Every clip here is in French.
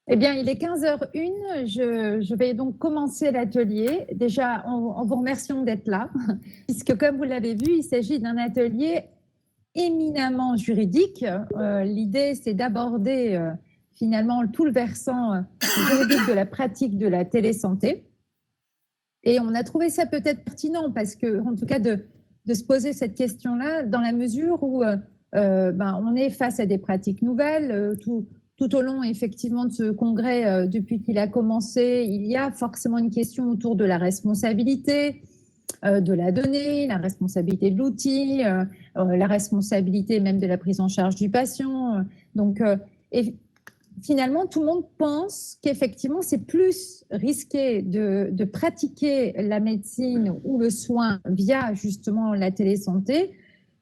Eh bien, il est 15h01. Je vais donc commencer l'atelier. Déjà, en vous remerciant d'être là, puisque comme vous l'avez vu, il s'agit d'un atelier éminemment juridique. L'idée, c'est d'aborder finalement tout le versant juridique de la pratique de la télésanté. Et on a trouvé ça peut-être pertinent parce que, en tout cas, de se poser cette question-là dans la mesure où on est face à des pratiques nouvelles. Tout au long, effectivement, de ce congrès, depuis qu'il a commencé, il y a forcément une question autour de la responsabilité de la donnée, la responsabilité de l'outil, la responsabilité même de la prise en charge du patient. Et finalement, tout le monde pense qu'effectivement, c'est plus risqué de pratiquer la médecine ou le soin via justement la télésanté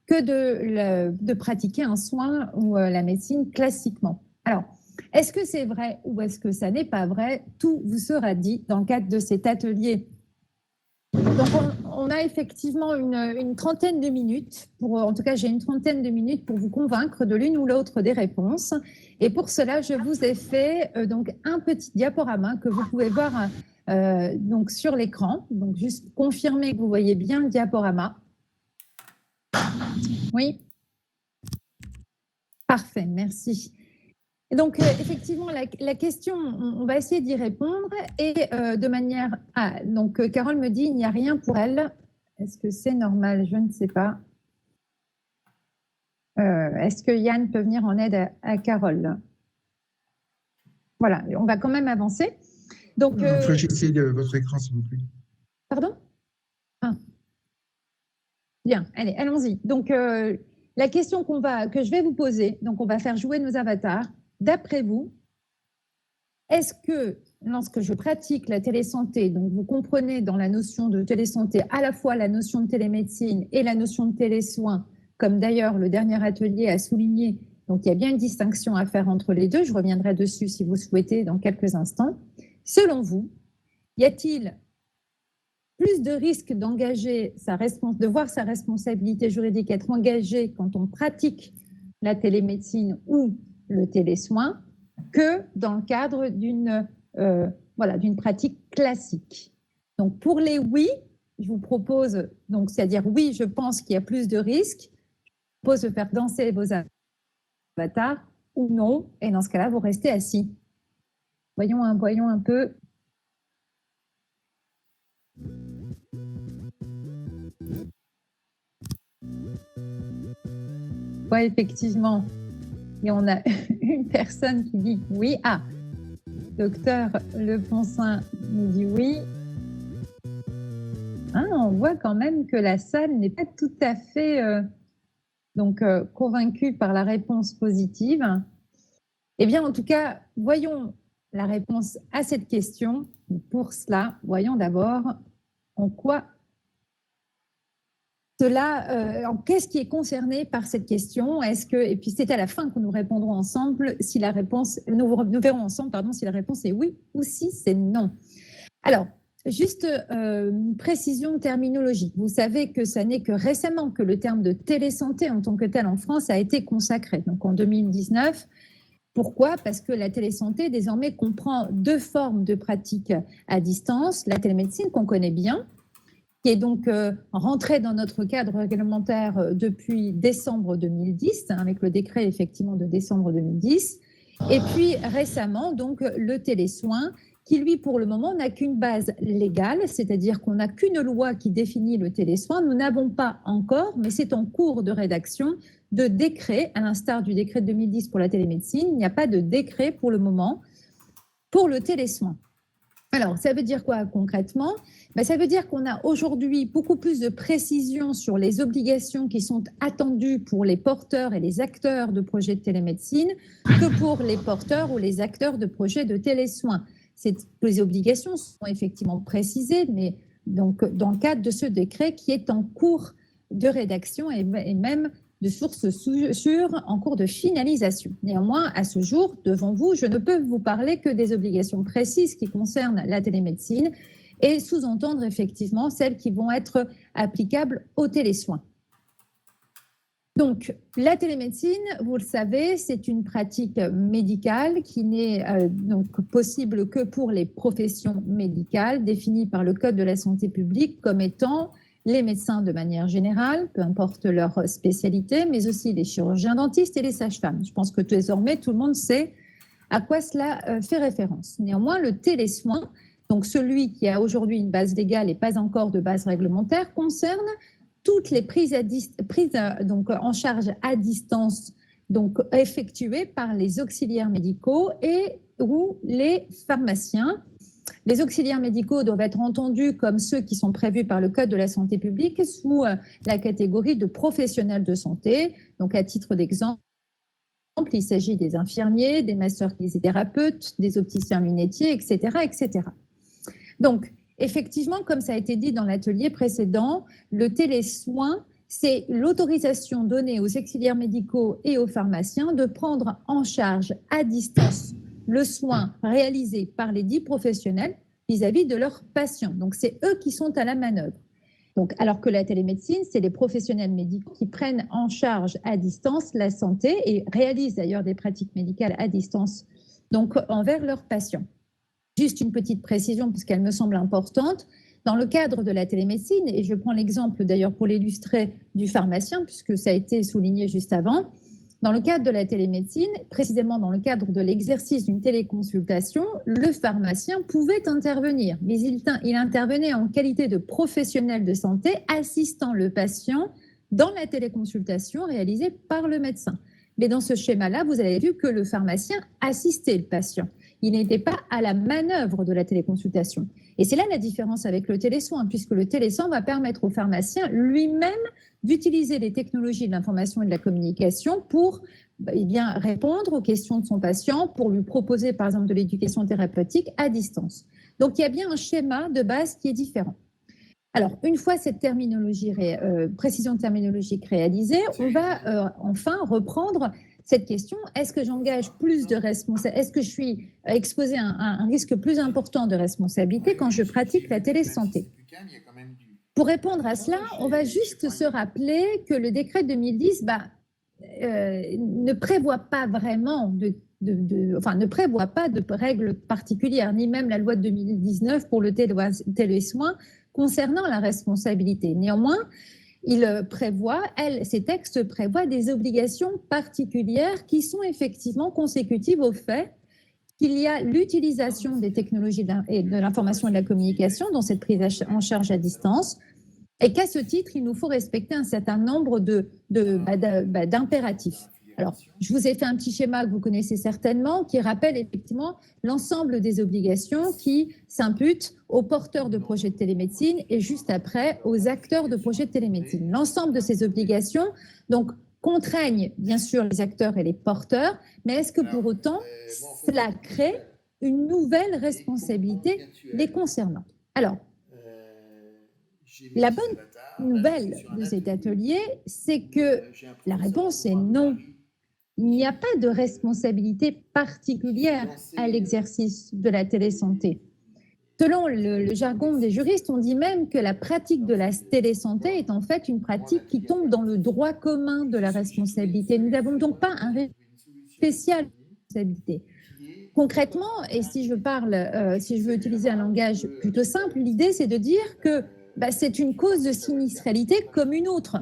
que de pratiquer un soin ou la médecine classiquement. Alors, est-ce que c'est vrai ou est-ce que ça n'est pas vrai? Tout vous sera dit dans le cadre de cet atelier. Donc, on a effectivement une trentaine de minutes, en tout cas, j'ai une trentaine de minutes pour vous convaincre de l'une ou l'autre des réponses. Et pour cela, je vous ai fait donc un petit diaporama que vous pouvez voir donc sur l'écran. Donc, juste confirmer que vous voyez bien le diaporama. Oui. Parfait, merci. Donc, effectivement, la question, on va essayer d'y répondre et de manière... Ah, donc, Carole me dit, il n'y a rien pour elle. Est-ce que c'est normal? Je ne sais pas. Est-ce que Yann peut venir en aide à Carole? Voilà, on va quand même avancer. Donc, rafraîchissez votre écran, s'il vous plaît. Pardon? Ah. Bien, allez, allons-y. Donc, la question que je vais vous poser, donc on va faire jouer nos avatars. D'après vous, est-ce que lorsque je pratique la télésanté, donc vous comprenez dans la notion de télésanté à la fois la notion de télémédecine et la notion de télésoins, comme d'ailleurs le dernier atelier a souligné, donc il y a bien une distinction à faire entre les deux, je reviendrai dessus si vous souhaitez dans quelques instants. Selon vous, y a-t-il plus de risques de voir sa responsabilité juridique être engagée quand on pratique la télémédecine ou le télésoin que dans le cadre d'une pratique classique? Donc, pour les oui, je vous propose, donc c'est-à-dire oui, je pense qu'il y a plus de risques, je vous propose de faire danser vos avatars ou non, et dans ce cas-là, vous restez assis. Voyons un peu. Oui, effectivement. Et on a une personne qui dit oui. Ah, docteur Leponsin nous dit oui. Ah, on voit quand même que la salle n'est pas tout à fait convaincue par la réponse positive. Eh bien, en tout cas, voyons la réponse à cette question. Pour cela, voyons d'abord en quoi qu'est-ce qui est concerné par cette question? Et puis c'est à la fin que nous répondrons ensemble si la réponse, nous verrons ensemble, si la réponse est oui ou si c'est non. Alors, juste une précision terminologique. Vous savez que ça n'est que récemment que le terme de télésanté en tant que tel en France a été consacré, donc en 2019. Pourquoi? Parce que la télésanté désormais comprend deux formes de pratiques à distance. La télémédecine qu'on connaît bien, qui est donc rentrée dans notre cadre réglementaire depuis décembre 2010, avec le décret effectivement de décembre 2010. Et puis récemment, donc le télésoin, qui lui pour le moment n'a qu'une base légale, c'est-à-dire qu'on n'a qu'une loi qui définit le télésoin. Nous n'avons pas encore, mais c'est en cours de rédaction, de décret, à l'instar du décret de 2010 pour la télémédecine. Il n'y a pas de décret pour le moment pour le télésoin. Alors, ça veut dire quoi concrètement? Ça veut dire qu'on a aujourd'hui beaucoup plus de précision sur les obligations qui sont attendues pour les porteurs et les acteurs de projets de télémédecine que pour les porteurs ou les acteurs de projets de télésoins. Les obligations sont effectivement précisées, mais donc dans le cadre de ce décret qui est en cours de rédaction et même de sources sûres en cours de finalisation. Néanmoins, à ce jour, devant vous, je ne peux vous parler que des obligations précises qui concernent la télémédecine et sous-entendre effectivement celles qui vont être applicables aux télésoins. Donc, la télémédecine, vous le savez, c'est une pratique médicale qui n'est donc possible que pour les professions médicales définies par le Code de la santé publique comme étant les médecins de manière générale, peu importe leur spécialité, mais aussi les chirurgiens dentistes et les sages-femmes. Je pense que désormais, tout le monde sait à quoi cela fait référence. Néanmoins, le télésoin, donc celui qui a aujourd'hui une base légale et pas encore de base réglementaire, concerne toutes les prises donc, en charge à distance donc, effectuées par les auxiliaires médicaux et ou les pharmaciens. Les auxiliaires médicaux doivent être entendus comme ceux qui sont prévus par le Code de la santé publique sous la catégorie de professionnels de santé. Donc, à titre d'exemple, il s'agit des infirmiers, des masseurs-kinésithérapeutes, des opticiens-lunetiers, etc., etc. Donc, effectivement, comme ça a été dit dans l'atelier précédent, le télésoin, c'est l'autorisation donnée aux auxiliaires médicaux et aux pharmaciens de prendre en charge à distance le soin réalisé par les dits professionnels vis-à-vis de leurs patients. Donc, c'est eux qui sont à la manœuvre. Donc, alors que la télémédecine, c'est les professionnels médicaux qui prennent en charge à distance la santé et réalisent d'ailleurs des pratiques médicales à distance donc, envers leurs patients. Juste une petite précision, puisqu'elle me semble importante. Dans le cadre de la télémédecine, et je prends l'exemple d'ailleurs pour l'illustrer du pharmacien, puisque ça a été souligné juste avant, dans le cadre de la télémédecine, précisément dans le cadre de l'exercice d'une téléconsultation, le pharmacien pouvait intervenir, mais il intervenait en qualité de professionnel de santé assistant le patient dans la téléconsultation réalisée par le médecin. Mais dans ce schéma-là, vous avez vu que le pharmacien assistait le patient. Il n'était pas à la manœuvre de la téléconsultation. Et c'est là la différence avec le télésoin, puisque le télésoin va permettre au pharmacien lui-même d'utiliser les technologies de l'information et de la communication pour répondre aux questions de son patient, pour lui proposer par exemple de l'éducation thérapeutique à distance. Donc il y a bien un schéma de base qui est différent. Alors, une fois cette précision terminologique réalisée, on va enfin reprendre cette question, est-ce que j'engage plus de responsabilité, est-ce que je suis exposé à un risque plus important de responsabilité quand je pratique la télésanté? Pour répondre à cela, on va juste se rappeler que le décret de 2010 ne prévoit pas vraiment ne prévoit pas de règles particulières, ni même la loi de 2019 pour le télésoin concernant la responsabilité. Néanmoins, ces textes prévoient des obligations particulières qui sont effectivement consécutives au fait qu'il y a l'utilisation des technologies de l'information et de la communication dans cette prise en charge à distance, et qu'à ce titre, il nous faut respecter un certain nombre d'impératifs. Alors, je vous ai fait un petit schéma que vous connaissez certainement, qui rappelle effectivement l'ensemble des obligations qui s'imputent aux porteurs de projets de télémédecine et juste après aux acteurs de projets de télémédecine. L'ensemble de ces obligations donc, contraignent bien sûr les acteurs et les porteurs, mais est-ce que pour autant cela crée une nouvelle responsabilité les concernant? Alors, la bonne nouvelle de cet atelier, c'est que la réponse est non. Il n'y a pas de responsabilité particulière à l'exercice de la télésanté. Selon le jargon des juristes, on dit même que la pratique de la télésanté est en fait une pratique qui tombe dans le droit commun de la responsabilité. Nous n'avons donc pas un régime spécial de responsabilité. Concrètement, et si je veux utiliser un langage plutôt simple, l'idée c'est de dire que c'est une cause de sinistralité comme une autre.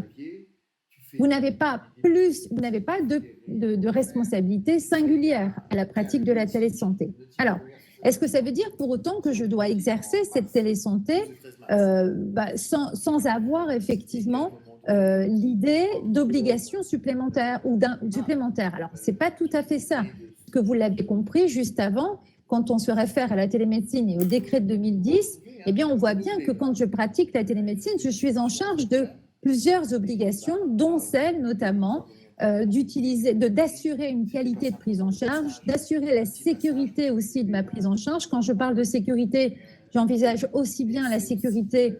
Vous n'avez pas de responsabilité singulière à la pratique de la télésanté. Alors, est-ce que ça veut dire pour autant que je dois exercer cette télésanté sans avoir effectivement l'idée d'obligation supplémentaire ou supplémentaire? Alors, ce n'est pas tout à fait ça. Que vous l'avez compris juste avant, quand on se réfère à la télémédecine et au décret de 2010, eh bien, on voit bien que quand je pratique la télémédecine, je suis en charge de plusieurs obligations, dont celle notamment d'assurer une qualité de prise en charge, d'assurer la sécurité aussi de ma prise en charge. Quand je parle de sécurité, j'envisage aussi bien la sécurité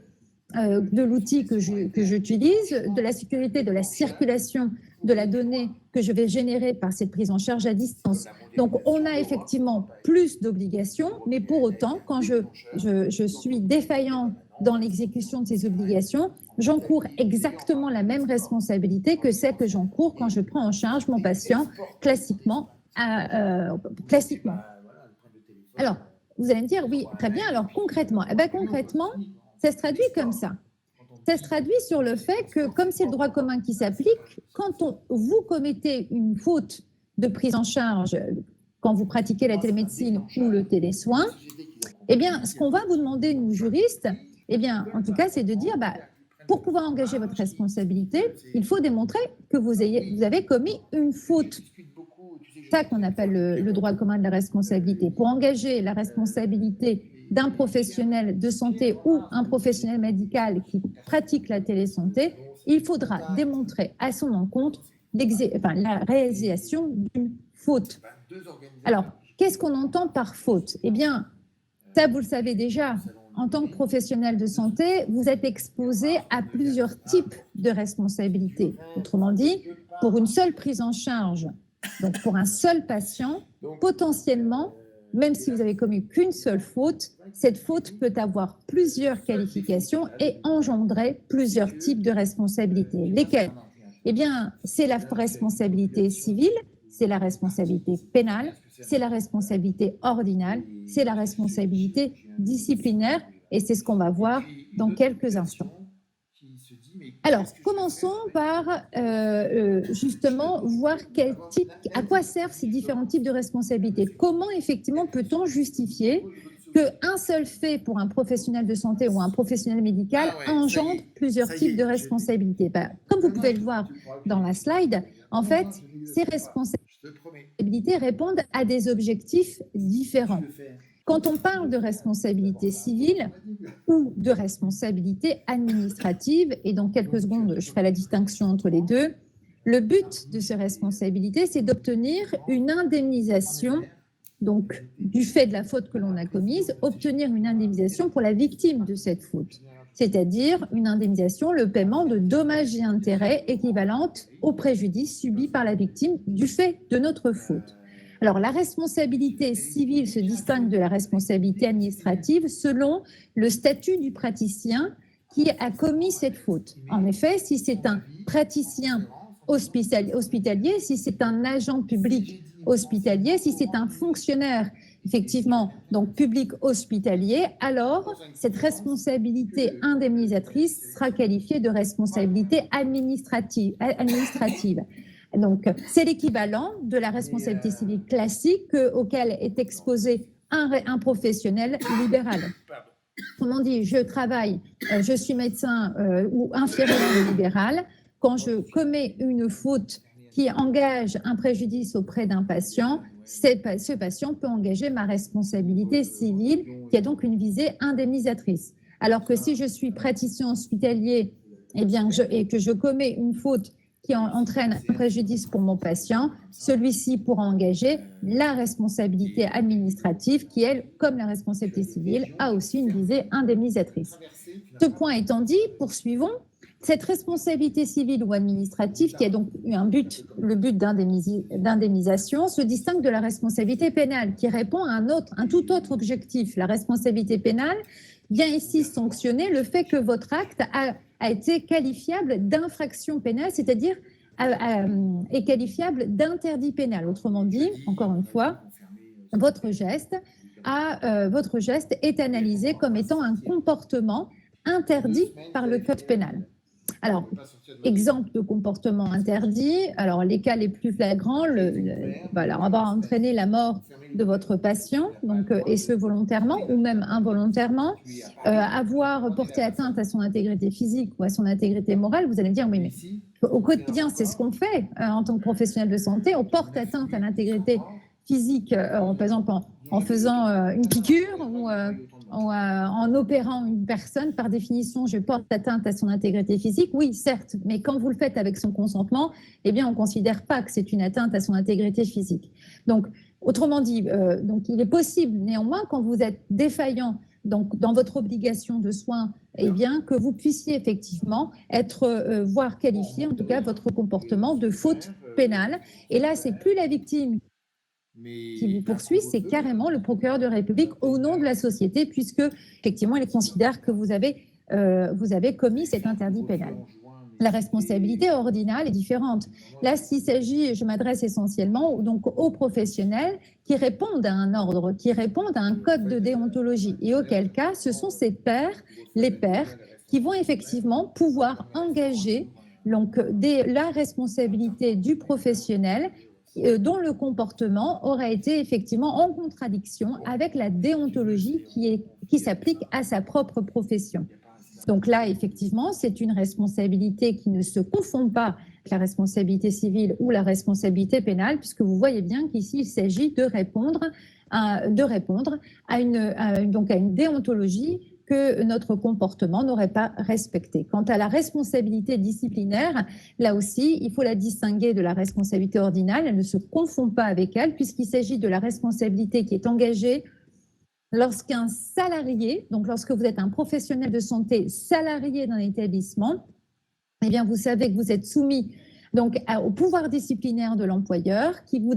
de l'outil que j'utilise, de la sécurité de la circulation de la donnée que je vais générer par cette prise en charge à distance. Donc, on a effectivement plus d'obligations, mais pour autant, quand je suis défaillant dans l'exécution de ses obligations, j'encours exactement la même responsabilité que celle que j'encours quand je prends en charge mon patient classiquement. Classiquement. Alors, vous allez me dire, oui, très bien, alors concrètement, concrètement, ça se traduit comme ça. Ça se traduit sur le fait que, comme c'est le droit commun qui s'applique, quand vous commettez une faute de prise en charge, quand vous pratiquez la télémédecine ou le télésoin, eh bien, ce qu'on va vous demander, nous juristes, eh bien, en tout cas, c'est de dire, pour pouvoir engager votre responsabilité, il faut démontrer que vous avez commis une faute. C'est ça qu'on appelle le droit commun de la responsabilité. Pour engager la responsabilité d'un professionnel de santé ou un professionnel médical qui pratique la télésanté, il faudra démontrer à son encontre la réalisation d'une faute. Alors, qu'est-ce qu'on entend par faute? Eh bien, ça, vous le savez déjà, en tant que professionnel de santé, vous êtes exposé à plusieurs types de responsabilités. Autrement dit, pour une seule prise en charge, donc pour un seul patient, potentiellement, même si vous avez commis qu'une seule faute, cette faute peut avoir plusieurs qualifications et engendrer plusieurs types de responsabilités. Lesquelles? Eh bien, c'est la responsabilité civile, c'est la responsabilité pénale, c'est la responsabilité ordinale, c'est la responsabilité disciplinaire, et c'est ce qu'on va voir dans quelques instants. Alors, commençons par justement voir à quoi servent ces différents types de responsabilités. Comment effectivement peut-on justifier qu'un seul fait pour un professionnel de santé ou un professionnel médical engendre plusieurs types de responsabilités? Comme vous pouvez le voir dans la slide, en fait, ces responsabilités répondent à des objectifs différents. Quand on parle de responsabilité civile ou de responsabilité administrative, et dans quelques secondes, je ferai la distinction entre les deux, le but de ces responsabilités, c'est d'obtenir une indemnisation, donc du fait de la faute que l'on a commise, obtenir une indemnisation pour la victime de cette faute, c'est-à-dire une indemnisation, le paiement de dommages et intérêts équivalentes au préjudice subi par la victime du fait de notre faute. Alors, la responsabilité civile se distingue de la responsabilité administrative selon le statut du praticien qui a commis cette faute. En effet, si c'est un praticien hospitalier, si c'est un agent public hospitalier, si c'est un fonctionnaire, effectivement, donc public hospitalier, alors cette responsabilité indemnisatrice sera qualifiée de responsabilité administrative. Donc, c'est l'équivalent de la responsabilité civile classique auquel est exposé un professionnel libéral. Autrement dit, je travaille, je suis médecin ou infirmier libéral. Quand je commets une faute qui engage un préjudice auprès d'un patient, ce patient peut engager ma responsabilité civile, qui a donc une visée indemnisatrice. Alors que si je suis praticien hospitalier et que je commets une faute qui entraîne un préjudice pour mon patient, celui-ci pourra engager la responsabilité administrative qui, elle, comme la responsabilité civile, a aussi une visée indemnisatrice. Ce point étant dit, poursuivons. Cette responsabilité civile ou administrative, qui a donc eu le but d'indemnisation, se distingue de la responsabilité pénale, qui répond à un tout autre objectif. La responsabilité pénale vient ici sanctionner le fait que votre acte a été qualifiable d'infraction pénale, c'est-à-dire est qualifiable d'interdit pénal. Autrement dit, encore une fois, votre geste est analysé comme étant un comportement interdit par le code pénal. Alors, exemple de comportement interdit, alors les cas les plus flagrants, on va entraîner la mort de votre patient, donc, et ce volontairement ou même involontairement, avoir porté atteinte à son intégrité physique ou à son intégrité morale. Vous allez me dire, oui, mais au quotidien, c'est ce qu'on fait en tant que professionnel de santé, on porte atteinte à l'intégrité physique, par exemple en faisant une piqûre ou en opérant une personne. Par définition, je porte atteinte à son intégrité physique. Oui, certes, mais quand vous le faites avec son consentement, eh bien, on ne considère pas que c'est une atteinte à son intégrité physique. Donc, autrement dit, donc il est possible néanmoins, quand vous êtes défaillant donc, dans votre obligation de soins, eh bien, que vous puissiez effectivement être, voire qualifier en tout cas votre comportement de faute pénale. Et là, c'est plus la victime qui vous poursuit, c'est carrément le procureur de la République au nom de la société, puisque effectivement, il considère que vous avez vous avez commis cet interdit pénal. La responsabilité ordinale est différente. Là, s'il s'agit, je m'adresse essentiellement donc aux professionnels qui répondent à un ordre, qui répondent à un code de déontologie. Et auquel cas, ce sont ces pairs, les pairs, qui vont effectivement pouvoir engager donc, la responsabilité du professionnel dont le comportement aurait été effectivement en contradiction avec la déontologie qui s'applique à sa propre profession. Donc là, effectivement, c'est une responsabilité qui ne se confond pas avec la responsabilité civile ou la responsabilité pénale, puisque vous voyez bien qu'ici, il s'agit de répondre à une déontologie que notre comportement n'aurait pas respectée. Quant à la responsabilité disciplinaire, là aussi, il faut la distinguer de la responsabilité ordinale. Elle ne se confond pas avec elle, puisqu'il s'agit de la responsabilité qui est engagée lorsqu'un salarié, donc lorsque vous êtes un professionnel de santé salarié d'un établissement, eh bien vous savez que vous êtes soumis donc au pouvoir disciplinaire de l'employeur qui vous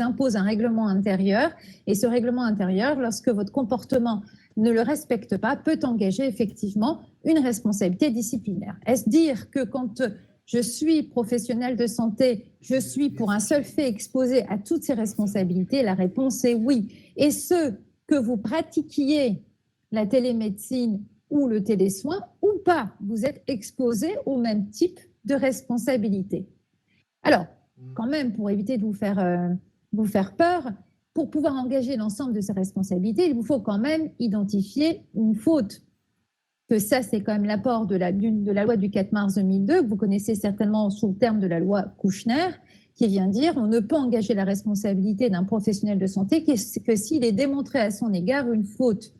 impose un règlement intérieur, et ce règlement intérieur, lorsque votre comportement ne le respecte pas, peut engager effectivement une responsabilité disciplinaire. Est-ce dire que quand je suis professionnel de santé, je suis pour un seul fait exposé à toutes ces responsabilités? La réponse est oui. Et ce, que vous pratiquiez la télémédecine ou le télésoin ou pas, vous êtes exposé au même type de responsabilité. Alors, quand même, pour éviter de vous faire peur, pour pouvoir engager l'ensemble de ces responsabilités, il vous faut quand même identifier une faute. Que ça, c'est quand même l'apport de la loi du 4 mars 2002, que vous connaissez certainement sous le terme de la loi Kouchner, qui vient dire on ne peut engager la responsabilité d'un professionnel de santé que s'il est démontré à son égard une faute.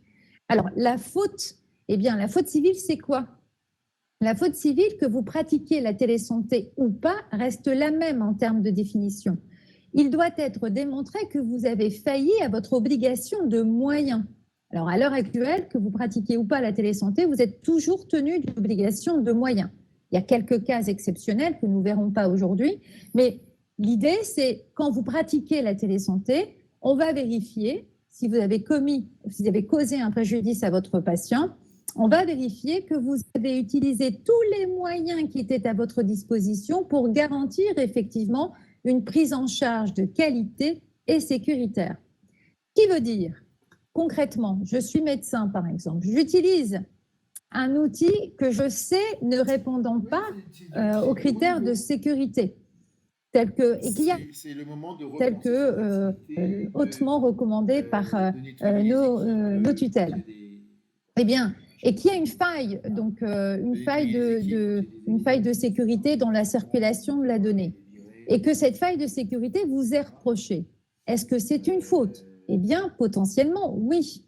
Alors, la faute, eh bien, la faute civile, c'est quoi? La faute civile, que vous pratiquiez la télésanté ou pas, reste la même en termes de définition. Il doit être démontré que vous avez failli à votre obligation de moyens. Alors, à l'heure actuelle, que vous pratiquiez ou pas la télésanté, vous êtes toujours tenu d'une obligation de moyens. Il y a quelques cas exceptionnels que nous ne verrons pas aujourd'hui, mais l'idée, c'est quand vous pratiquez la télésanté, on va vérifier si vous avez causé un préjudice à votre patient, on va vérifier que vous avez utilisé tous les moyens qui étaient à votre disposition pour garantir effectivement une prise en charge de qualité et sécuritaire. Qui veut dire, concrètement, je suis médecin par exemple, j'utilise un outil que je sais ne répondant pas aux critères de sécurité, tel que hautement recommandé par nos tutelles. Eh bien, et qu'il y a une faille, donc une faille de sécurité dans la circulation de la donnée, et que cette faille de sécurité vous est reprochée. Est-ce que c'est une faute? Eh bien, potentiellement, oui.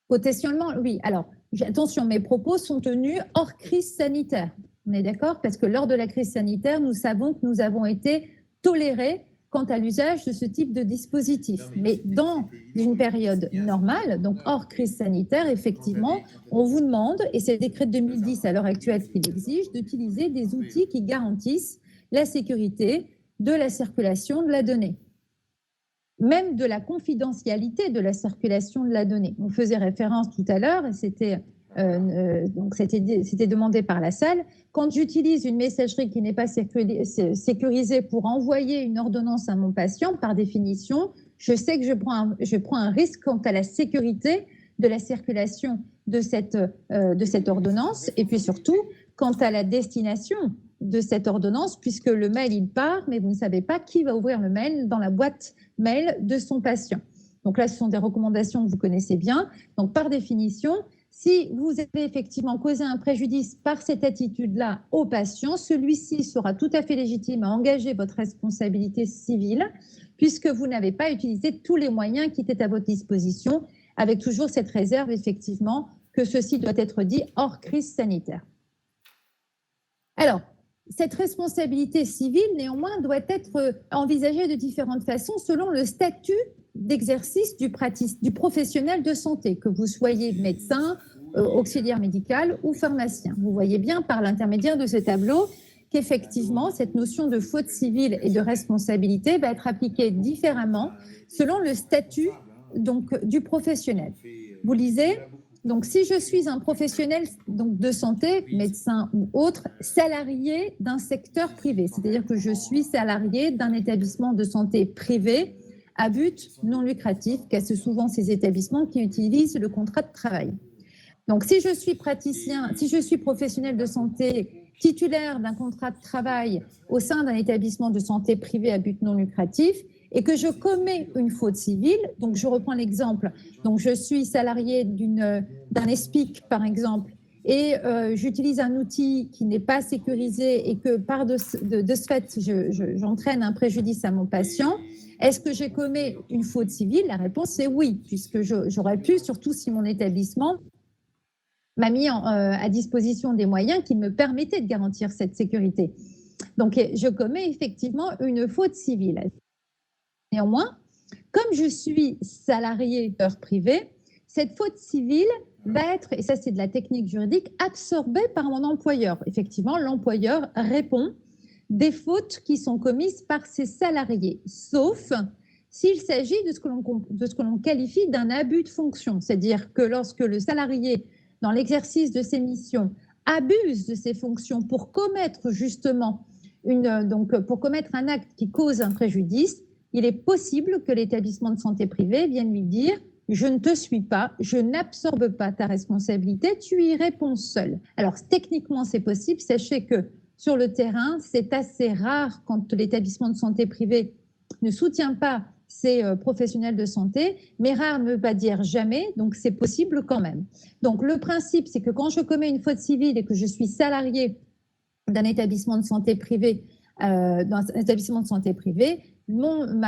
Potentiellement, oui. Alors, attention, mes propos sont tenus hors crise sanitaire. On est d'accord? Parce que lors de la crise sanitaire, nous savons que nous avons été tolérés quant à l'usage de ce type de dispositif. Mais dans une période normale, donc hors crise sanitaire, effectivement, on vous demande, et c'est le décret de 2010 à l'heure actuelle qui l'exige, d'utiliser des outils qui garantissent la sécurité de la circulation de la donnée, même de la confidentialité de la circulation de la donnée. On faisait référence tout à l'heure, et c'était demandé par la salle. Quand j'utilise une messagerie qui n'est pas sécurisée pour envoyer une ordonnance à mon patient, par définition, je sais que je prends un risque quant à la sécurité de la circulation de cette ordonnance, et puis surtout quant à la destination de cette ordonnance, puisque le mail, il part, mais vous ne savez pas qui va ouvrir le mail dans la boîte mail de son patient. Donc là, ce sont des recommandations que vous connaissez bien. Donc, par définition, si vous avez effectivement causé un préjudice par cette attitude-là au patient, celui-ci sera tout à fait légitime à engager votre responsabilité civile, puisque vous n'avez pas utilisé tous les moyens qui étaient à votre disposition, avec toujours cette réserve, effectivement, que ceci doit être dit hors crise sanitaire. Alors, cette responsabilité civile, néanmoins, doit être envisagée de différentes façons selon le statut d'exercice du professionnel de santé, que vous soyez médecin, auxiliaire médical ou pharmacien. Vous voyez bien par l'intermédiaire de ce tableau qu'effectivement, cette notion de faute civile et de responsabilité va être appliquée différemment selon le statut donc, du professionnel. Vous lisez, Donc, si je suis un professionnel donc, de santé, médecin ou autre, salarié d'un secteur privé, c'est-à-dire que je suis salarié d'un établissement de santé privé à but non lucratif, car c'est souvent ces établissements qui utilisent le contrat de travail. Donc, si je suis praticien, si je suis professionnel de santé titulaire d'un contrat de travail au sein d'un établissement de santé privé à but non lucratif et que je commets une faute civile, donc je reprends l'exemple, donc je suis salarié d'un ESPIC par exemple, et j'utilise un outil qui n'est pas sécurisé et que de ce fait, j'entraîne un préjudice à mon patient, est-ce que j'ai commis une faute civile? La réponse est oui, puisque j'aurais pu, surtout si mon établissement m'a mis à disposition des moyens qui me permettaient de garantir cette sécurité. Donc, je commets effectivement une faute civile. Néanmoins, comme je suis salarié privé, cette faute civile va être, et ça c'est de la technique juridique, absorbée par mon employeur. Effectivement, l'employeur répond des fautes qui sont commises par ses salariés, sauf s'il s'agit de ce que l'on qualifie d'un abus de fonction, c'est-à-dire que lorsque le salarié, dans l'exercice de ses missions, abuse de ses fonctions pour commettre justement pour commettre un acte qui cause un préjudice, il est possible que l'établissement de santé privé vienne lui dire « je ne te suis pas, je n'absorbe pas ta responsabilité, tu y réponds seul ». Alors techniquement c'est possible, sachez que sur le terrain c'est assez rare quand l'établissement de santé privé ne soutient pas ses professionnels de santé, mais rare ne veut pas dire jamais, donc c'est possible quand même. Donc le principe c'est que quand je commets une faute civile et que je suis salarié d'un établissement de santé privé, ma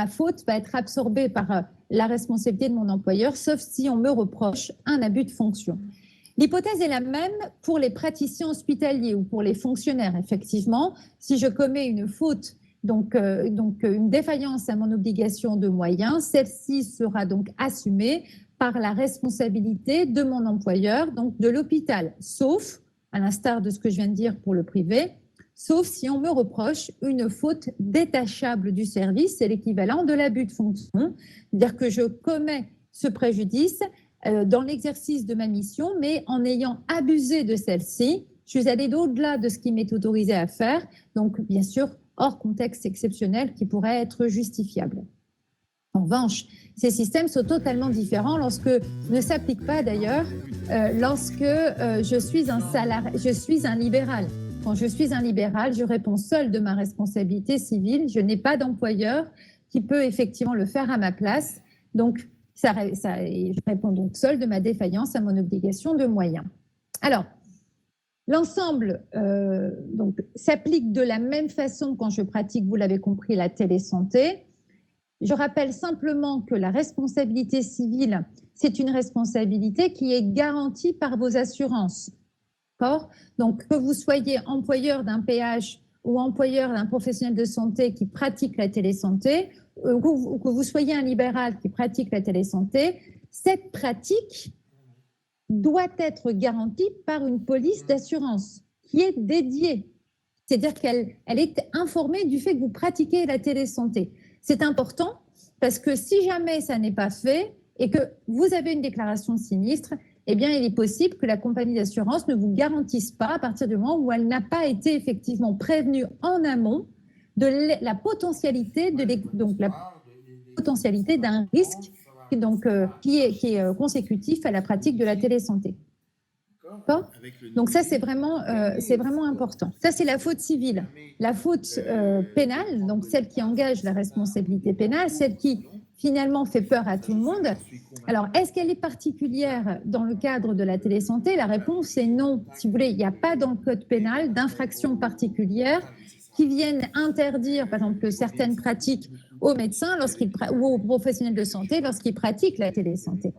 faute va être absorbée par la responsabilité de mon employeur, sauf si on me reproche un abus de fonction. L'hypothèse est la même pour les praticiens hospitaliers ou pour les fonctionnaires, effectivement. Si je commets une faute, donc une défaillance à mon obligation de moyens, celle-ci sera donc assumée par la responsabilité de mon employeur, donc de l'hôpital, sauf, à l'instar de ce que je viens de dire pour le privé, sauf si on me reproche une faute détachable du service, c'est l'équivalent de l'abus de fonction, c'est-à-dire que je commets ce préjudice dans l'exercice de ma mission, mais en ayant abusé de celle-ci, je suis allée au-delà de ce qui m'est autorisé à faire, donc bien sûr, hors contexte exceptionnel qui pourrait être justifiable. En revanche, ces systèmes sont totalement différents ne s'appliquent pas d'ailleurs lorsque je suis un libéral. Quand je suis un libéral, je réponds seul de ma responsabilité civile. Je n'ai pas d'employeur qui peut effectivement le faire à ma place. Donc, je réponds donc seul de ma défaillance à mon obligation de moyens. Alors, l'ensemble s'applique de la même façon quand je pratique, vous l'avez compris, la télésanté. Je rappelle simplement que la responsabilité civile, c'est une responsabilité qui est garantie par vos assurances. Donc, que vous soyez employeur d'un PH ou employeur d'un professionnel de santé qui pratique la télésanté, ou que vous soyez un libéral qui pratique la télésanté, cette pratique doit être garantie par une police d'assurance qui est dédiée. C'est-à-dire qu'elle est informée du fait que vous pratiquez la télésanté. C'est important parce que si jamais ça n'est pas fait et que vous avez une déclaration de sinistre, eh bien, il est possible que la compagnie d'assurance ne vous garantisse pas à partir du moment où elle n'a pas été effectivement prévenue en amont de la potentialité d'un risque qui est consécutif à la pratique de la télésanté. Donc ça, c'est vraiment important. Ça, c'est la faute civile. La faute pénale, donc celle qui engage la responsabilité pénale, celle qui finalement fait peur à tout le monde. Alors, est-ce qu'elle est particulière dans le cadre de la télésanté? La réponse est non. Si vous voulez, il n'y a pas dans le code pénal d'infraction particulière qui viennent interdire, par exemple, certaines pratiques aux médecins ou aux professionnels de santé lorsqu'ils pratiquent la télésanté.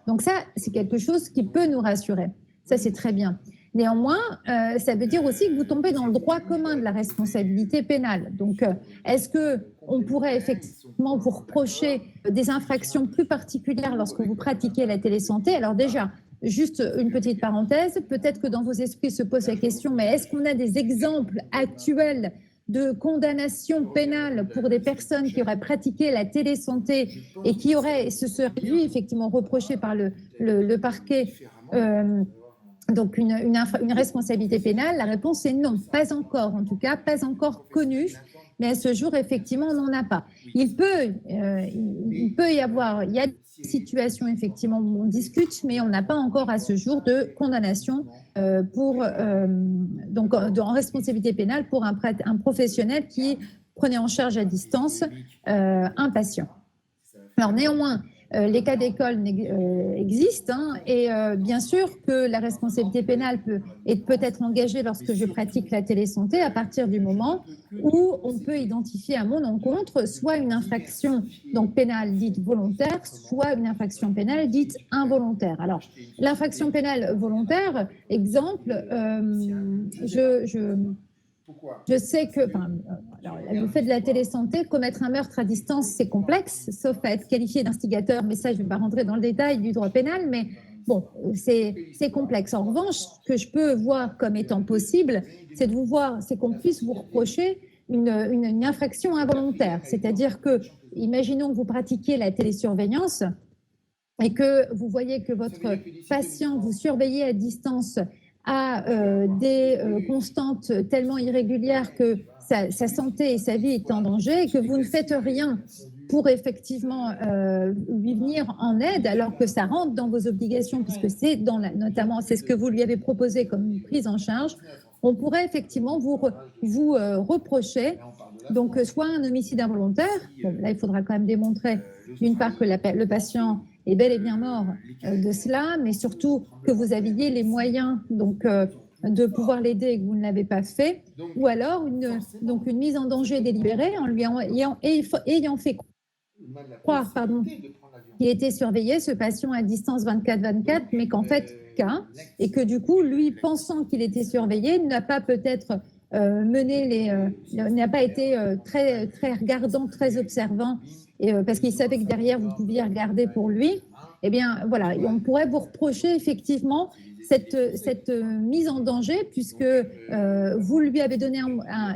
Donc ça, c'est quelque chose qui peut nous rassurer. Ça, c'est très bien. Néanmoins, ça veut dire aussi que vous tombez dans le droit commun de la responsabilité pénale. Donc, est-ce qu'on pourrait effectivement vous reprocher des infractions plus particulières lorsque vous pratiquez la télésanté? Alors déjà, juste une petite parenthèse, peut-être que dans vos esprits se pose la question, mais est-ce qu'on a des exemples actuels de condamnation pénale pour des personnes qui auraient pratiqué la télésanté et qui se seraient vues effectivement reprochées par le parquet donc une responsabilité pénale? La réponse est non, pas encore, en tout cas, pas encore connue. Mais à ce jour, effectivement, on n'en a pas. Il peut y avoir, il y a des situations, effectivement, où on discute, mais on n'a pas encore à ce jour de condamnation donc en responsabilité pénale pour un professionnel qui prenait en charge à distance un patient. Alors néanmoins, les cas d'école existent et bien sûr que la responsabilité pénale peut être engagée lorsque je pratique la télésanté à partir du moment où on peut identifier à mon encontre soit une infraction donc pénale dite volontaire, soit une infraction pénale dite involontaire. Alors, l'infraction pénale volontaire, exemple, je sais que le fait de la télésanté, commettre un meurtre à distance, c'est complexe, sauf à être qualifié d'instigateur, mais ça, je ne vais pas rentrer dans le détail du droit pénal, mais bon, c'est complexe. En revanche, ce que je peux voir comme étant possible, c'est qu'on puisse vous reprocher une infraction involontaire. C'est-à-dire que, imaginons que vous pratiquiez la télésurveillance et que vous voyez que votre patient, vous surveillez à distance à des constantes tellement irrégulières que sa santé et sa vie est en danger et que vous ne faites rien pour effectivement lui venir en aide alors que ça rentre dans vos obligations puisque c'est notamment c'est ce que vous lui avez proposé comme une prise en charge, on pourrait effectivement vous reprocher donc soit un homicide involontaire, bon, là il faudra quand même démontrer d'une part que le patient est bel et bien mort de cela, mais surtout que vous aviez les moyens donc, de pouvoir l'aider et que vous ne l'avez pas fait, ou alors une mise en danger délibérée en lui ayant fait croire qu'il était surveillé, ce patient à distance 24/24, mais qu'en fait, et que du coup, lui, pensant qu'il était surveillé, n'a pas peut-être n'a pas été très, très regardant, très observant, parce qu'il savait que derrière, vous pouviez regarder pour lui. Eh bien, voilà, on pourrait vous reprocher effectivement cette mise en danger, puisque vous lui avez donné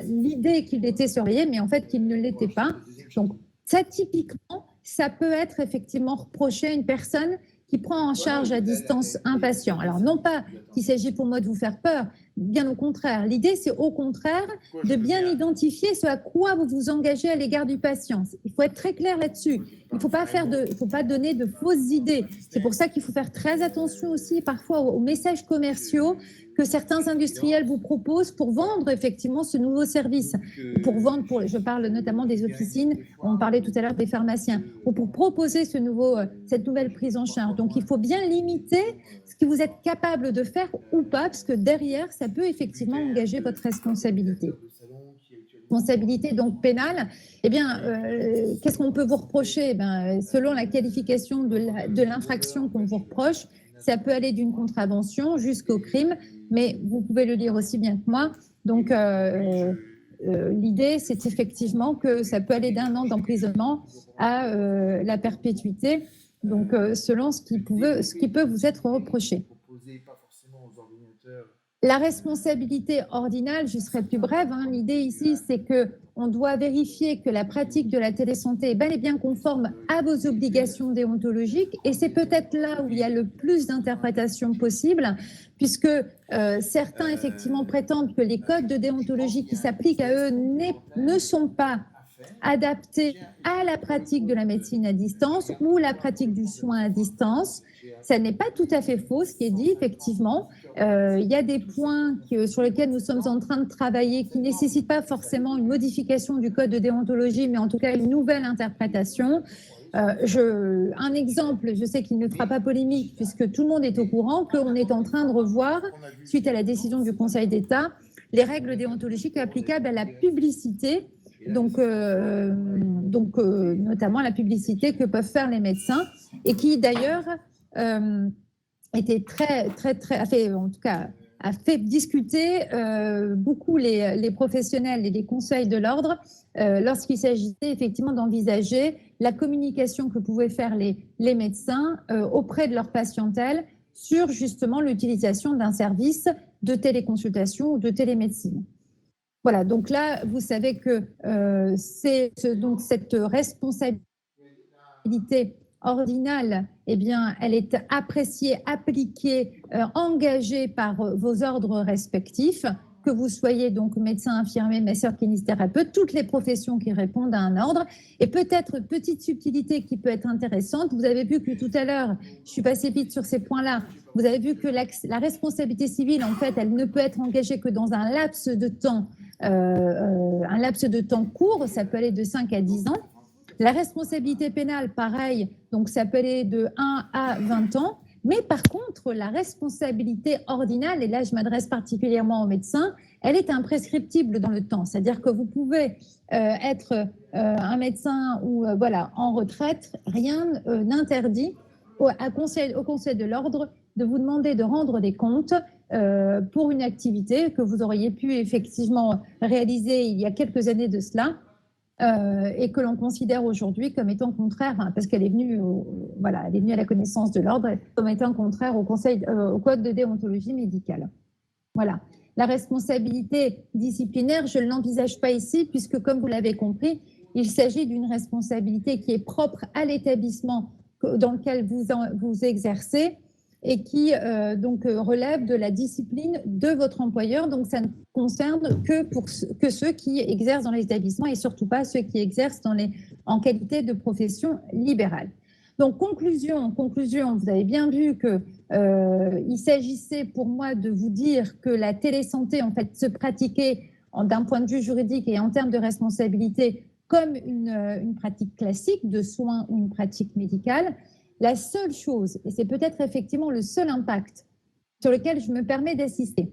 l'idée qu'il était surveillé, mais en fait, qu'il ne l'était pas. Donc, ça, typiquement, ça peut être effectivement reproché à une personne qui prend en charge à distance un patient. Alors, non pas qu'il s'agit pour moi de vous faire peur, bien au contraire. L'idée, c'est au contraire de bien identifier ce à quoi vous vous engagez à l'égard du patient. Il faut être très clair là-dessus. Il ne faut pas donner de fausses idées. C'est pour ça qu'il faut faire très attention aussi parfois aux messages commerciaux que certains industriels vous proposent pour vendre effectivement ce nouveau service. Je parle notamment des officines, on parlait tout à l'heure des pharmaciens, ou pour proposer cette nouvelle prise en charge. Donc il faut bien limiter ce que vous êtes capable de faire ou pas, parce que derrière, ça peut effectivement engager votre responsabilité. Responsabilité donc pénale, eh bien, qu'est-ce qu'on peut vous reprocher? Selon la qualification de l'infraction qu'on vous reproche, ça peut aller d'une contravention jusqu'au crime, mais vous pouvez le lire aussi bien que moi. Donc, l'idée, c'est effectivement que ça peut aller d'1 an d'emprisonnement à la perpétuité, donc selon ce qui peut vous être reproché. La responsabilité ordinale, je serai plus brève, l'idée ici, c'est qu'on doit vérifier que la pratique de la télésanté est bel et bien conforme à vos obligations déontologiques, et c'est peut-être là où il y a le plus d'interprétations possibles, puisque certains, effectivement, prétendent que les codes de déontologie qui s'appliquent à eux ne sont pas adaptés à la pratique de la médecine à distance ou la pratique du soin à distance. Ça n'est pas tout à fait faux, ce qui est dit, effectivement. Il y a des points sur lesquels nous sommes en train de travailler qui ne nécessitent pas forcément une modification du code de déontologie, mais en tout cas une nouvelle interprétation. Un exemple, je sais qu'il ne fera pas polémique, puisque tout le monde est au courant qu'on est en train de revoir, suite à la décision du Conseil d'État, les règles déontologiques applicables à la publicité, donc notamment la publicité que peuvent faire les médecins, et qui d'ailleurs était a fait discuter beaucoup les professionnels et les conseils de l'ordre lorsqu'il s'agissait effectivement d'envisager la communication que pouvaient faire les médecins auprès de leur patientèle sur justement l'utilisation d'un service de téléconsultation ou de télémédecine. Voilà, donc là, vous savez que c'est donc cette responsabilité ordinale, eh bien, elle est appréciée, appliquée, engagée par vos ordres respectifs, que vous soyez donc médecin, infirmier, masseur, kinésithérapeute, toutes les professions qui répondent à un ordre. Et peut-être petite subtilité qui peut être intéressante, vous avez vu que tout à l'heure, je suis passée vite sur ces points-là, vous avez vu que la responsabilité civile, en fait, elle ne peut être engagée que dans un laps de temps court, ça peut aller de 5 à 10 ans. La responsabilité pénale, pareil, donc ça peut aller de 1 à 20 ans. Mais par contre, la responsabilité ordinale, et là je m'adresse particulièrement aux médecins, elle est imprescriptible dans le temps. C'est-à-dire que vous pouvez être un médecin ou voilà, en retraite, rien n'interdit au conseil de l'ordre de vous demander de rendre des comptes pour une activité que vous auriez pu effectivement réaliser il y a quelques années de cela. Et que l'on considère aujourd'hui comme étant contraire, parce qu'elle est venue, elle est venue à la connaissance de l'ordre, comme étant contraire au code de déontologie médicale. Voilà. La responsabilité disciplinaire, je ne l'envisage pas ici, puisque comme vous l'avez compris, il s'agit d'une responsabilité qui est propre à l'établissement dans lequel vous exercez et qui donc relève de la discipline de votre employeur. Donc, ça ne concerne que ceux qui exercent dans les établissements et surtout pas ceux qui exercent en qualité de profession libérale. Donc, conclusion, vous avez bien vu qu'il s'agissait pour moi de vous dire que la télésanté, en fait, se pratiquait d'un point de vue juridique et en termes de responsabilité comme une pratique classique de soins ou une pratique médicale. La seule chose, et c'est peut-être effectivement le seul impact sur lequel je me permets d'assister,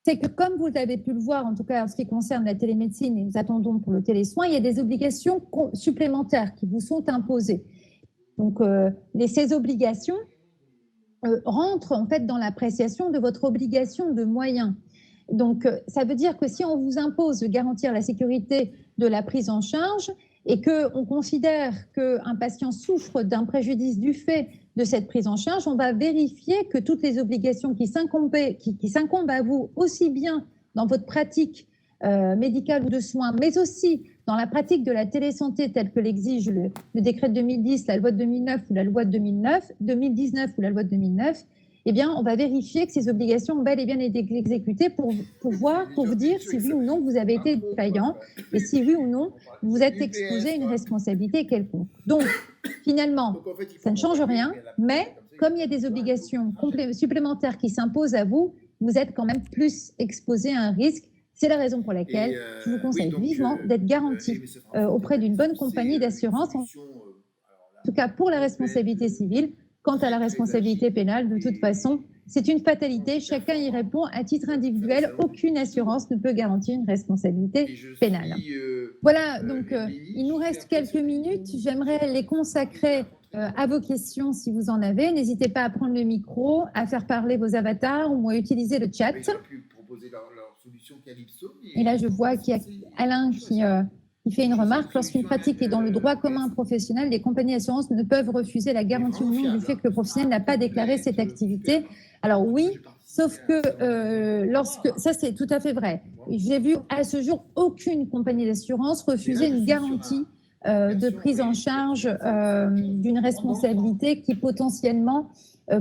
c'est que comme vous avez pu le voir, en tout cas en ce qui concerne la télémédecine, et nous attendons pour le télésoin, il y a des obligations supplémentaires qui vous sont imposées. Donc, ces obligations rentrent en fait dans l'appréciation de votre obligation de moyens. Donc, ça veut dire que si on vous impose de garantir la sécurité de la prise en charge, et qu'on considère qu'un patient souffre d'un préjudice du fait de cette prise en charge, on va vérifier que toutes les obligations qui s'incombent à vous, aussi bien dans votre pratique médicale ou de soins, mais aussi dans la pratique de la télésanté telle que l'exige le décret de 2010, la loi de 2009 ou la loi de 2019 ou la loi de 2009, eh bien, on va vérifier que ces obligations ont bel et bien été exécutées pour vous dire si oui ou non vous avez été défaillant et si oui ou non vous êtes exposé à une responsabilité quelconque. Donc, finalement, ça ne change rien, mais comme il y a des obligations supplémentaires qui s'imposent à vous, vous êtes quand même plus exposé à un risque. C'est la raison pour laquelle je vous conseille vivement d'être garanti auprès d'une bonne compagnie d'assurance, en tout cas pour la responsabilité civile. Quant à la responsabilité pénale, de toute façon, c'est une fatalité. Chacun y répond à titre individuel. Aucune assurance ne peut garantir une responsabilité pénale. Voilà, donc il nous reste quelques minutes. J'aimerais les consacrer à vos questions si vous en avez. N'hésitez pas à prendre le micro, à faire parler vos avatars ou à utiliser le chat. Et là, je vois qu'il y a Alain qui fait une remarque. Lorsqu'une pratique est dans le droit commun professionnel, les compagnies d'assurance ne peuvent refuser la garantie ou non du fait que le professionnel n'a pas déclaré cette activité. Alors oui, sauf que ça c'est tout à fait vrai. J'ai vu à ce jour aucune compagnie d'assurance refuser une garantie de prise en charge d'une responsabilité qui potentiellement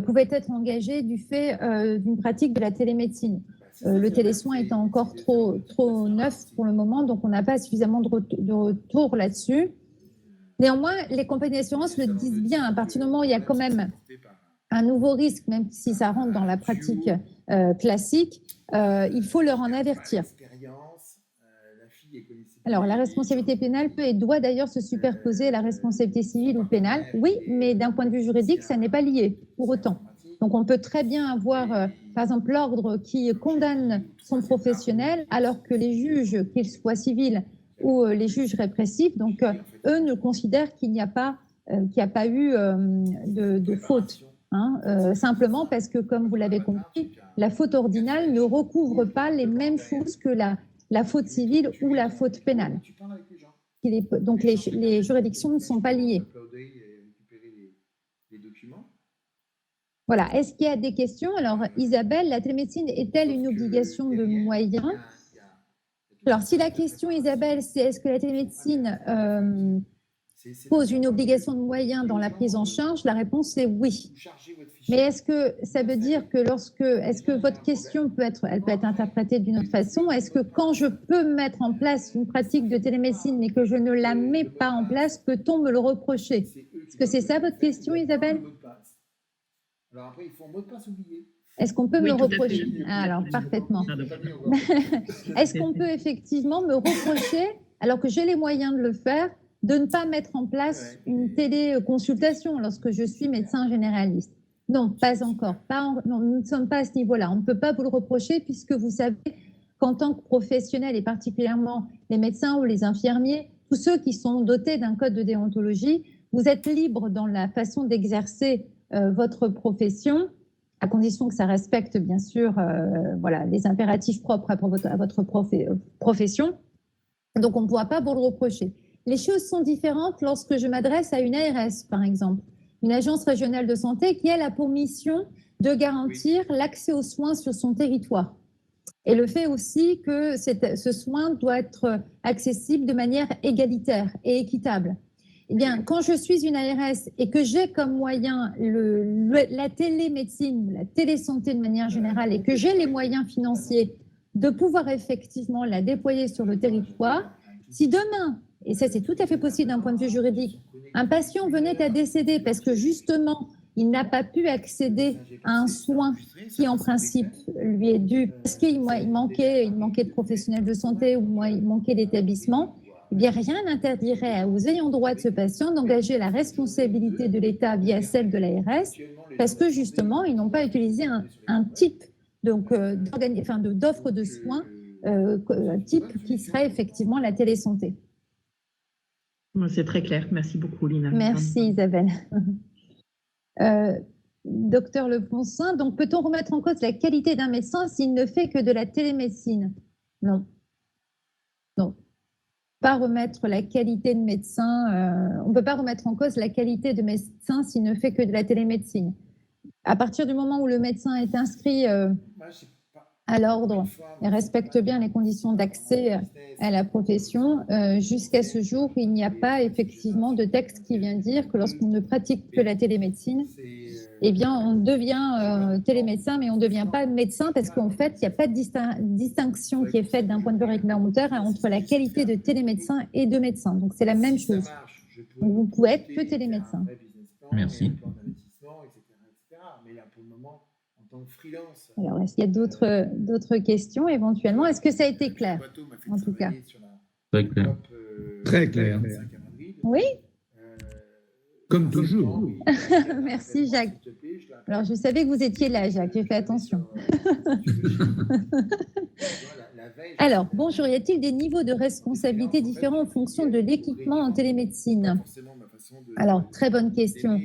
pouvait être engagée du fait d'une pratique de la télémédecine. Le télésoin étant encore trop neuf pour le moment, donc on n'a pas suffisamment de retour là-dessus. Néanmoins, les compagnies d'assurance le disent bien, à partir du moment où il y a quand même un nouveau risque, même si ça rentre dans la pratique classique, il faut leur en avertir. Alors, la responsabilité pénale peut et doit d'ailleurs se superposer à la responsabilité civile ou pénale. Oui, mais d'un point de vue juridique, ça n'est pas lié pour autant. Donc, on peut très bien avoir, par exemple, l'ordre qui condamne son professionnel, alors que les juges, qu'ils soient civils ou les juges répressifs, donc eux ne considèrent qu'il n'y a pas eu de faute. Simplement parce que, comme vous l'avez compris, la faute ordinale ne recouvre pas les mêmes choses que la faute civile ou la faute pénale. Donc, les juridictions ne sont pas liées. Voilà. Est-ce qu'il y a des questions? Alors, Isabelle, la télémédecine est-elle une obligation de moyens? Alors, si la question, Isabelle, c'est est-ce que la télémédecine pose une obligation de moyens dans la prise en charge, la réponse est oui. Mais est-ce que ça veut dire que est-ce que votre question elle peut être interprétée d'une autre façon? Est-ce que quand je peux mettre en place une pratique de télémédecine mais que je ne la mets pas en place, peut-on me le reprocher? Est-ce que c'est ça votre question, Isabelle? Alors après, il faut un mot de passe oublié. Est-ce qu'on peut me le reprocher? Alors, parfaitement. Est-ce qu'on peut effectivement me reprocher, alors que j'ai les moyens de le faire, de ne pas mettre en place une téléconsultation lorsque je suis médecin généraliste? Non, pas encore. Non, nous ne sommes pas à ce niveau-là. On ne peut pas vous le reprocher puisque vous savez qu'en tant que professionnels, et particulièrement les médecins ou les infirmiers, tous ceux qui sont dotés d'un code de déontologie, vous êtes libres dans la façon d'exercer votre profession, à condition que ça respecte bien sûr les impératifs propres à votre profession. Donc, on ne pourra pas vous le reprocher. Les choses sont différentes lorsque je m'adresse à une ARS, par exemple, une agence régionale de santé qui, elle, a pour mission de garantir l'accès aux soins sur son territoire. Et le fait aussi que ce soin doit être accessible de manière égalitaire et équitable. Eh bien, quand je suis une ARS et que j'ai comme moyen la télémédecine, la télésanté de manière générale, et que j'ai les moyens financiers de pouvoir effectivement la déployer sur le territoire, si demain, et ça c'est tout à fait possible d'un point de vue juridique, un patient venait à décéder parce que justement, il n'a pas pu accéder à un soin qui, en principe, lui est dû parce qu'il manquait de professionnels de santé ou il manquait d'établissement, eh bien, rien n'interdirait aux ayants droit de ce patient d'engager la responsabilité de l'État via celle de l'ARS parce que, justement, ils n'ont pas utilisé un type d'offre de soins, un type qui serait effectivement la télésanté. C'est très clair. Merci beaucoup, Lina. Merci, Isabelle. Docteur Leponcin, donc peut-on remettre en cause la qualité d'un médecin s'il ne fait que de la télémédecine? Non. Non. Pas remettre la qualité de médecin, on ne peut pas remettre en cause la qualité de médecin s'il ne fait que de la télémédecine. À partir du moment où le médecin est inscrit à l'ordre et respecte bien les conditions d'accès à la profession, jusqu'à ce jour, il n'y a pas effectivement de texte qui vient dire que lorsqu'on ne pratique que la télémédecine, eh bien, on devient télémédecin, mais on ne devient pas médecin parce qu'en fait, il n'y a pas de distinction qui est faite d'un point de vue réglementaire entre la qualité de télémédecin et de médecin. Donc, c'est la même chose. Donc, vous pouvez être que télémédecin. Merci. Alors, est-ce qu'il y a d'autres questions éventuellement? Est-ce que ça a été clair, en tout cas? Très clair. Très clair. Oui. Comme toujours. Merci, Jacques. Alors, je savais que vous étiez là, Jacques. J'ai fait attention. Alors, bonjour. Y a-t-il des niveaux de responsabilité différents en fonction de l'équipement en télémédecine? Alors, très bonne question,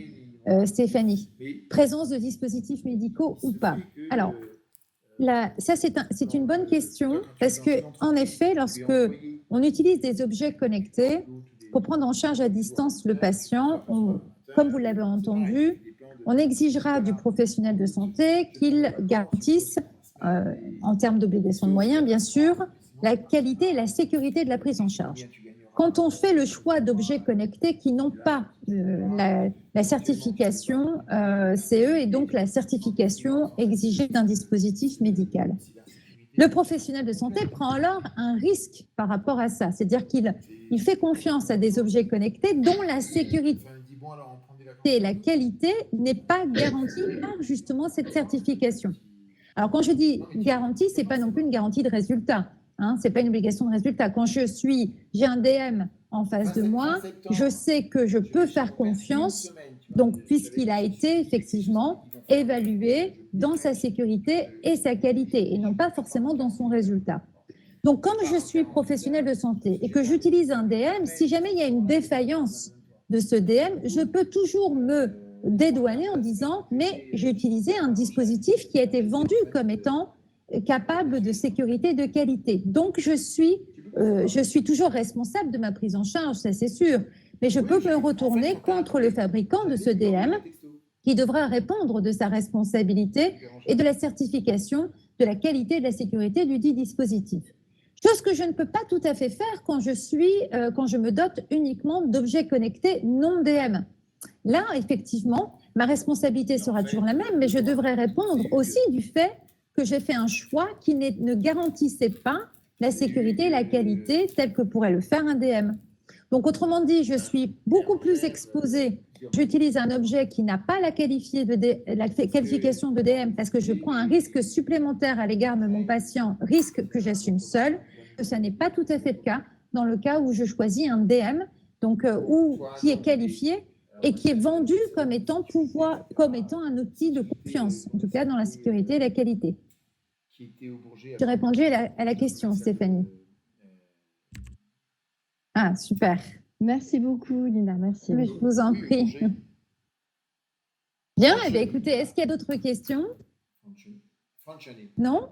Stéphanie. Présence de dispositifs médicaux ou pas? Alors, ça, c'est une bonne question parce que, en effet, lorsque on utilise des objets connectés pour prendre en charge à distance le patient, comme vous l'avez entendu, on exigera du professionnel de santé qu'il garantisse, en termes d'obligation de moyens, bien sûr, la qualité et la sécurité de la prise en charge. Quand on fait le choix d'objets connectés qui n'ont pas la certification CE et donc la certification exigée d'un dispositif médical, le professionnel de santé prend alors un risque par rapport à ça. C'est-à-dire qu'il fait confiance à des objets connectés dont la sécurité et la qualité n'est pas garantie par justement cette certification. Alors, quand je dis garantie, ce n'est pas non plus une garantie de résultat. Ce n'est pas une obligation de résultat. Quand j'ai un DM en face de moi, je sais que je peux faire confiance, donc puisqu'il a été effectivement évalué dans sa sécurité et sa qualité, et non pas forcément dans son résultat. Donc, comme je suis professionnel de santé et que j'utilise un DM, si jamais il y a une défaillance de ce DM, je peux toujours me dédouaner en disant « mais j'ai utilisé un dispositif qui a été vendu comme étant capable de sécurité et de qualité. Donc, je suis toujours responsable de ma prise en charge, ça c'est sûr, mais je peux me retourner contre le fabricant de ce DM qui devra répondre de sa responsabilité et de la certification de la qualité et de la sécurité du dit dispositif. Chose que je ne peux pas tout à fait faire quand je me dote uniquement d'objets connectés non DM. Là, effectivement, ma responsabilité sera toujours la même, mais je devrais répondre aussi du fait que j'ai fait un choix qui ne garantissait pas la sécurité et la qualité telle que pourrait le faire un DM. Donc, autrement dit, je suis beaucoup plus exposée. J'utilise un objet qui n'a pas la qualification de DM parce que je prends un risque supplémentaire à l'égard de mon patient, risque que j'assume seul. Ça n'est pas tout à fait le cas dans le cas où je choisis un DM, donc qui est qualifié et qui est vendu comme étant un outil de confiance, en tout cas dans la sécurité et la qualité. J'ai répondu à la question, Stéphanie. Ah, super. Merci beaucoup, Lina. Merci. Je vous en prie. Bien, eh bien, écoutez, est-ce qu'il y a d'autres questions? Non?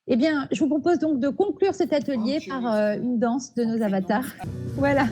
Eh bien, je vous propose donc de conclure cet atelier par une danse de nos avatars. Voilà.